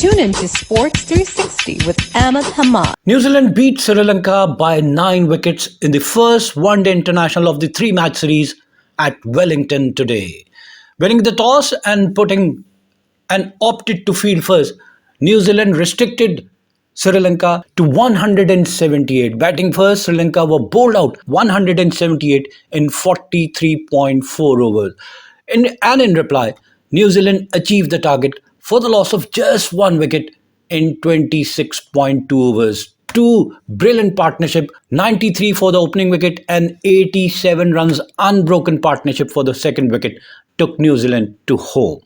Tune into Sports 360 with Ahmed Hamad. New Zealand beat Sri Lanka by 9 wickets in the first one-day international of the three-match series at Wellington today. Winning the toss and opted to field first, New Zealand restricted Sri Lanka to 178. Batting first, Sri Lanka were bowled out 178 in 43.4 overs. In reply, New Zealand achieved the target for the loss of just 1 wicket in 26.2 overs. Two brilliant partnership, 93 for the opening wicket and 87 runs unbroken partnership for the second wicket took New Zealand to home.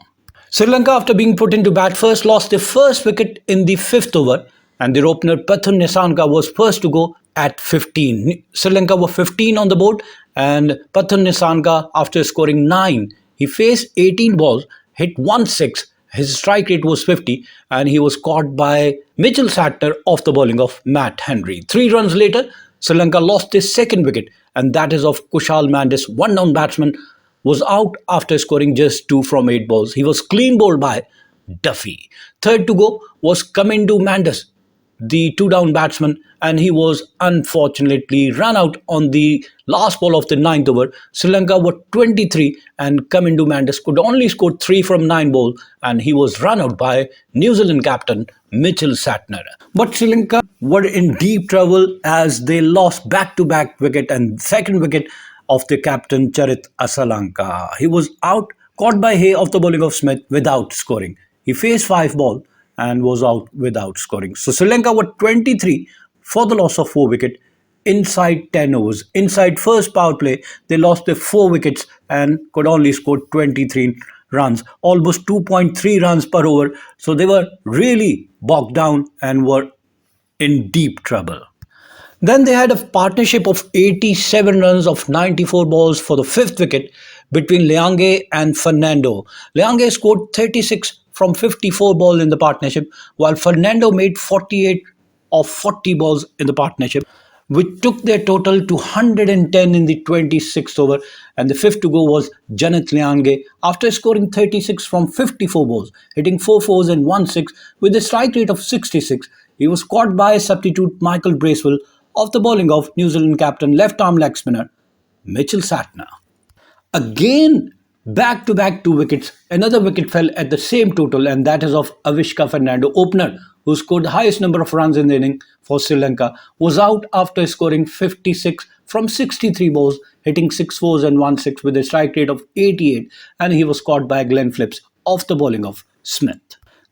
Sri Lanka, after being put into bat first, lost their first wicket in the fifth over, and their opener Pathum Nissanka was first to go at 15. Sri Lanka were 15 on the board, and Pathum Nissanka, after scoring 9, he faced 18 balls, hit 1-6. His strike rate was 50, and he was caught by Mitchell Santner off the bowling of Matt Henry. 3 runs later, Sri Lanka lost their second wicket, and that is of Kushal Mendes, one-down batsman, was out after scoring just 2 from 8 balls. He was clean bowled by Duffy. Third to go was Fernando, the 2-down batsman, and he was unfortunately run out on the last ball of the 9th over. Sri Lanka were 23 and Fernando could only score 3 from 9 balls, and he was run out by New Zealand captain Mitchell Santner. But Sri Lanka were in deep trouble as they lost back-to-back wicket and second wicket of the captain Charith Asalanka. He was out, caught by Hay off the bowling of Smith without scoring. He faced 5 balls and was out without scoring. So Sri Lanka were 23 for the loss of 4 wickets inside 10 overs. Inside first power play, they lost their 4 wickets and could only score 23 runs, almost 2.3 runs per over. So they were really bogged down and were in deep trouble. Then they had a partnership of 87 runs of 94 balls for the 5th wicket between Liyanage and Fernando. Liyanage scored 36 from 54 balls in the partnership, while Fernando made 48 of 40 balls in the partnership, which took their total to 110 in the 26th over, and the 5th to go was Janith Liyanage after scoring 36 from 54 balls, hitting 4 fours and 1 6 with a strike rate of 66. He was caught by substitute Michael Bracewell off the bowling of New Zealand captain left-arm leg spinner Mitchell Santner. Again, back-to-back 2 wickets. Another wicket fell at the same total, and that is of Avishka Fernando, opener, who scored the highest number of runs in the inning for Sri Lanka, was out after scoring 56 from 63 balls, hitting 6 fours and 1 6 with a strike rate of 88, and he was caught by Glenn Phillips off the bowling of Smith.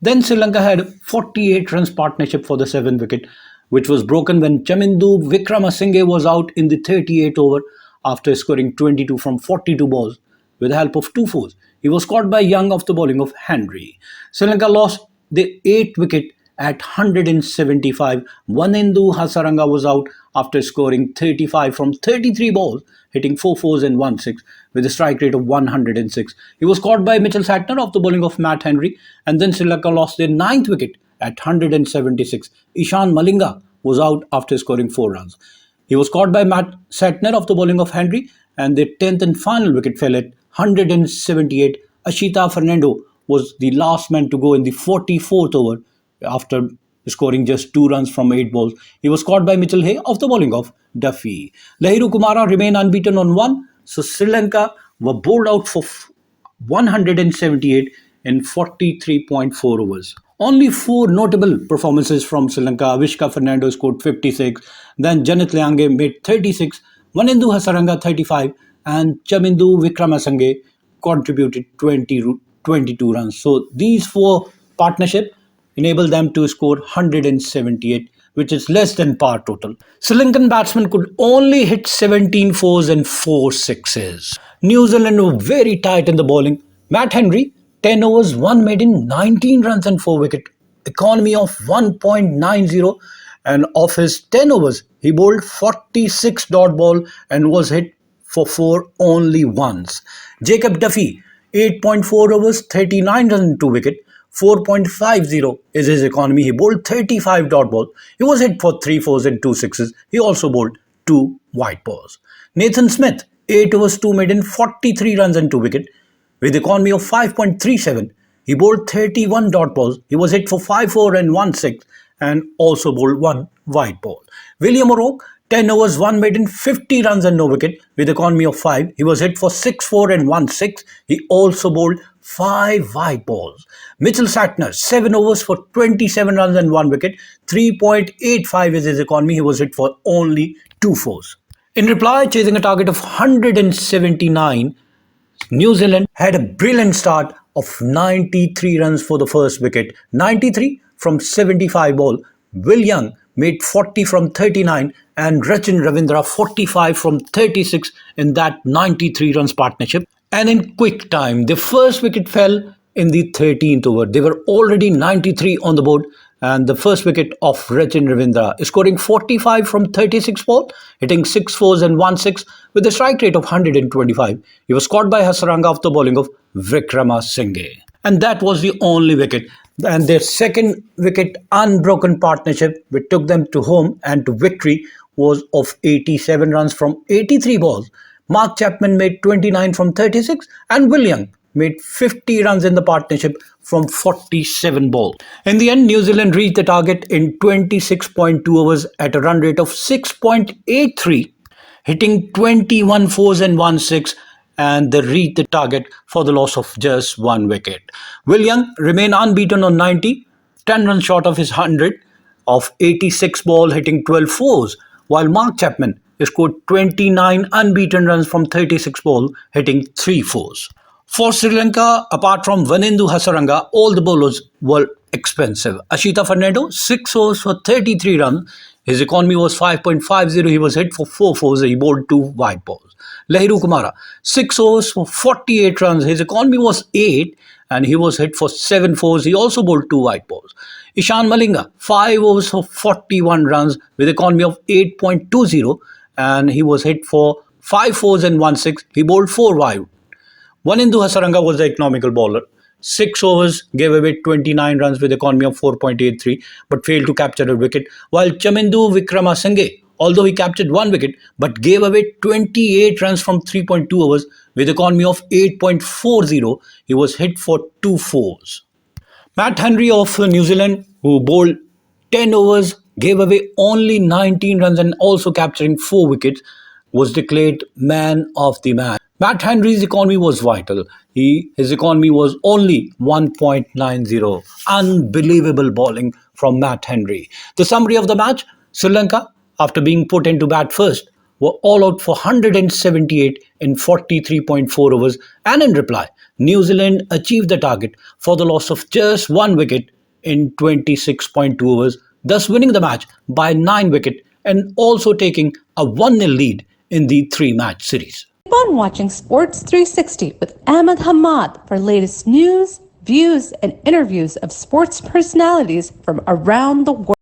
Then Sri Lanka had 48 runs partnership for the 7th wicket, which was broken when Chamindu Wickramasinghe was out in the 38th over after scoring 22 from 42 balls with the help of 2 fours. He was caught by Young off the bowling of Henry. Sri Lanka lost the 8th wicket at 175. Wanindu Hasaranga was out after scoring 35 from 33 balls, hitting 4 fours and 1 6 with a strike rate of 106. He was caught by Mitchell Santner off the bowling of Matt Henry, and then Sri Lanka lost their 9th wicket at 176. Ishan Malinga was out after scoring 4 runs. He was caught by Matt Santner off the bowling of Henry, and their 10th and final wicket fell at 178. Ashita Fernando was the last man to go in the 44th over after scoring just 2 runs from 8 balls. He was caught by Mitchell Hay off the bowling of Duffy. Lahiru Kumara remained unbeaten on 1. So Sri Lanka were bowled out for 178 in 43.4 overs. Only 4 notable performances from Sri Lanka. Avishka Fernando scored 56, then Janith Liyanage made 36, Wanindu Hasaranga 35, and Chamindu Wickramasinghe contributed 22 runs. So these 4 partnerships enabled them to score 178, which is less than par total. Sri Lankan batsmen could only hit 17 fours and 4 sixes. New Zealand were very tight in the bowling. Matt Henry, 10 overs, 1 maiden, 19 runs and 4 wicket. Economy of 1.90, and of his 10 overs, he bowled 46 dot ball and was hit for 4 only once. Jacob Duffy, 8.4 overs, 39 runs and 2 wicket. 4.50 is his economy. He bowled 35 dot ball. He was hit for 3 fours and 2 sixes. He also bowled 2 white balls. Nathan Smith, 8 overs, 2 maiden, 43 runs and 2 wicket. With economy of 5.37, He bowled 31 dot balls. He was hit for 5-4 and 1-6 and also bowled one wide ball. William O'Rourke, 10 overs, 1 maiden, 50 runs and no wicket with economy of 5. He was hit for 6-4 and 1-6. He also bowled 5 wide balls. Mitchell Satner, 7 overs for 27 runs and 1 wicket. 3.85 is his economy. He was hit for only 2 fours. In reply, chasing a target of 179, New Zealand had a brilliant start of 93 runs for the first wicket. 93 from 75 ball. Will Young made 40 from 39 and Rachin Ravindra 45 from 36 in that 93 runs partnership. And in quick time, the first wicket fell in the 13th over. They were already 93 on the board and the first wicket of Rachin Ravindra scoring 45 from 36 ball, hitting 6 fours and 1-6 with a strike rate of 125. He was caught by Asalanka after bowling of Vikramasinghe. And that was the only wicket. And their second wicket unbroken partnership which took them to home and to victory was of 87 runs from 83 balls. Mark Chapman made 29 from 36 and Will Young made 50 runs in the partnership from 47 balls. In the end, New Zealand reached the target in 26.2 overs at a run rate of 6.83, hitting 21 fours and 1-6, and they reached the target for the loss of just 1 wicket. Will Young remained unbeaten on 90, 10 runs short of his 100 of 86 ball, hitting 12 fours, while Mark Chapman scored 29 unbeaten runs from 36 ball, hitting 3 fours. For Sri Lanka, apart from Vanindu Hasaranga, all the bowlers were expensive. Ashita Fernando, 6 overs for 33 runs. His economy was 5.50. He was hit for 4 fours. He bowled 2 wide balls. Lahiru Kumara, 6 overs for 48 runs. His economy was 8 and he was hit for 7 fours. He also bowled 2 wide balls. Ishan Malinga, 5 overs for 41 runs with economy of 8.20 and he was hit for 5 fours and 1-6. He bowled 4 wide. Vanindu Hasaranga was the economical bowler. 6 overs gave away 29 runs with economy of 4.83 but failed to capture a wicket. While Chamindu Vikramasinghe, although he captured 1 wicket but gave away 28 runs from 3.2 overs with economy of 8.40, he was hit for 2 fours. Matt Henry of New Zealand, who bowled 10 overs, gave away only 19 runs and also capturing 4 wickets, was declared man of the match. Matt Henry's economy was vital. His economy was only 1.90. Unbelievable bowling from Matt Henry. The summary of the match: Sri Lanka, after being put into bat first, were all out for 178 in 43.4 overs, and in reply, New Zealand achieved the target for the loss of just 1 wicket in 26.2 overs, thus winning the match by 9 wicket and also taking a 1-0 lead in the 3-match series. Keep on watching Sports 360 with Ahmed Hamad for latest news, views, and interviews of sports personalities from around the world.